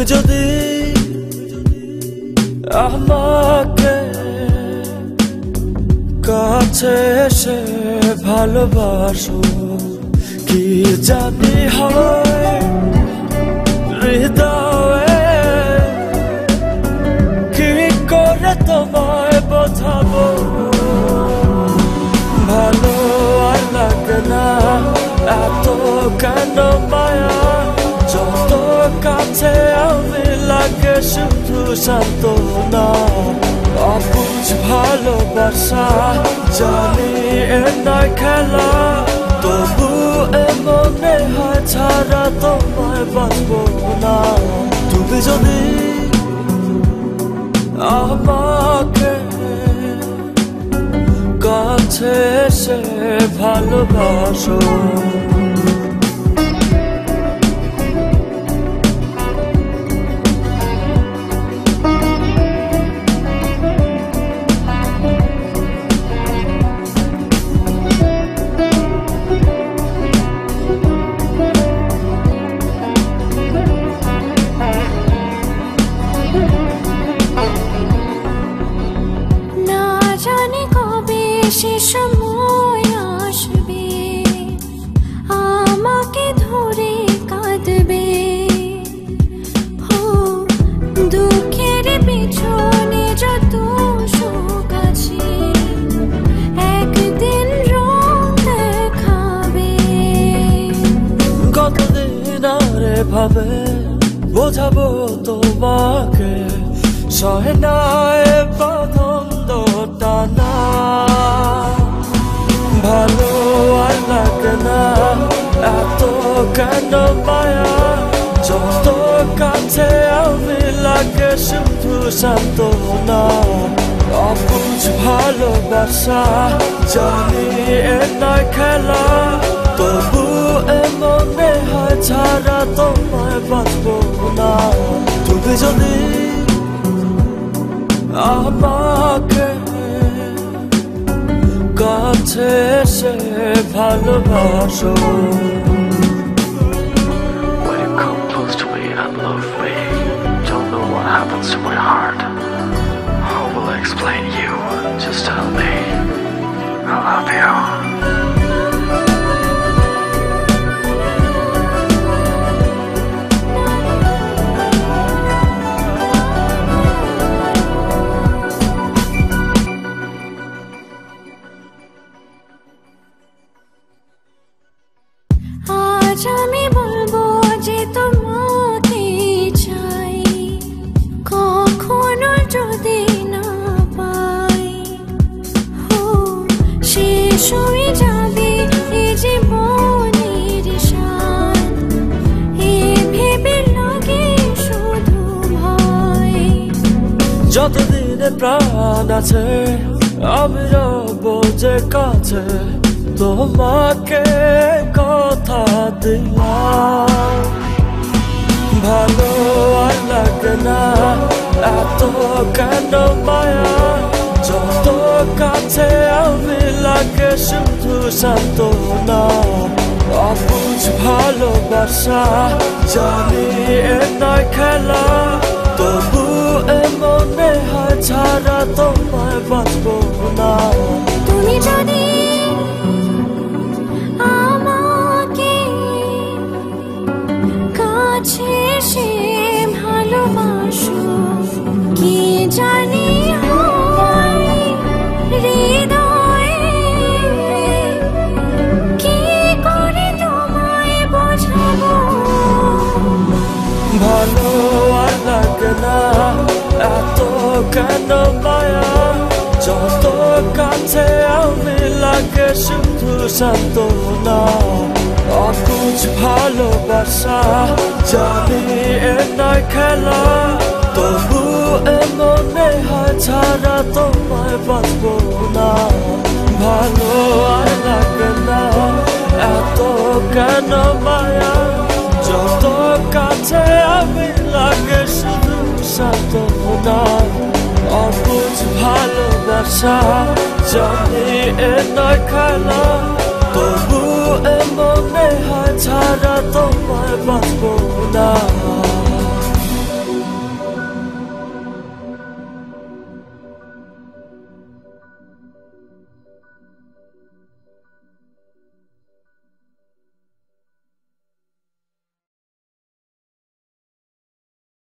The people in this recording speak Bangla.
তুমি যদি আমাকে কাছে এসে ভালোবাসো, কি জানি হয় হৃদয়ে, কি করে তোমায় বোঝাবো। ভালো আর লাগে না এত কেন মায়া, যত কাছে আমি লাগে শুধু সান্ত্বনা। অবুঝ ভালোবাসা জানি এ নয় খেলা, তবু এ মনে হয় ছাড়া তোমায় বাঁচবো না। তুমি যদি আমাকে কাছে এসে ভালোবাসো। সে সময় আসবে আমাকে ধরে কাঁদবে, দুঃখের পিছনে যত সুখ আছে একদিন রং দেখাবে। কতদিন আর ভাবে বোঝাবো তোমাকে, সহে না এ পছন্দটা না। ভালো আর লাগে না এত কেন মায়া, যত কাছে আমি লাগে শুধু সান্ত্বনা। অবুঝ ভালোবাসা জানি এ নয় খেলা, তবু এ মনে হয় ছাড়া তোমায় বাঁচবো না। তুমি যদি আমাকে কাছে এসে ভালোবাসো। When you come close to me and love me, don't know what happens to my heart. How will I explain you? Just tell me I love you. আজ আমি বলবো যে তোমাকে চাই, কখনো যদি না পাই শেষ হয়ে যাবে এ জীবনের শান, এ ভেবে লাগে শুধু ভয়। যতদিনে প্রাণ আছে আমি রব যে কাছে, তোমাকে কথা দিলাম। ভালো আর লাগে না এত কেন মায়া, যত কাছে আমি লাগে শুধু সান্ত্বনা। অবুঝ ভালোবাসা জানি এ নয় খেলা, তবু এ মনে হয় ছাড়া তোমায় বাঁচবো না। তুমি যদি আমাকে কাছে এসে ভালোবাসো, কি জানি হয় হৃদয়ে, কি করে তোমায় বোঝাবো। ভালো আর লাগে না এত কেন মায়া, যত কাছে আমি লাগে শুধু সান্ত্বনা। অবুঝ ভালোবাসা জানি এ নয় খেলা, তবু এ মনে হয় ছাড়া তোমায় বাঁচবো না। ভালো আর লাগে না এত কেন মায়া, যত কাছে আমি লাগে শুধু সান্ত্বনা। অবুঝ ভালোবাসা জানি এ নয় খেলা, তবু এ মনে হয় ছাড়া তোমায় বাঁচবো না।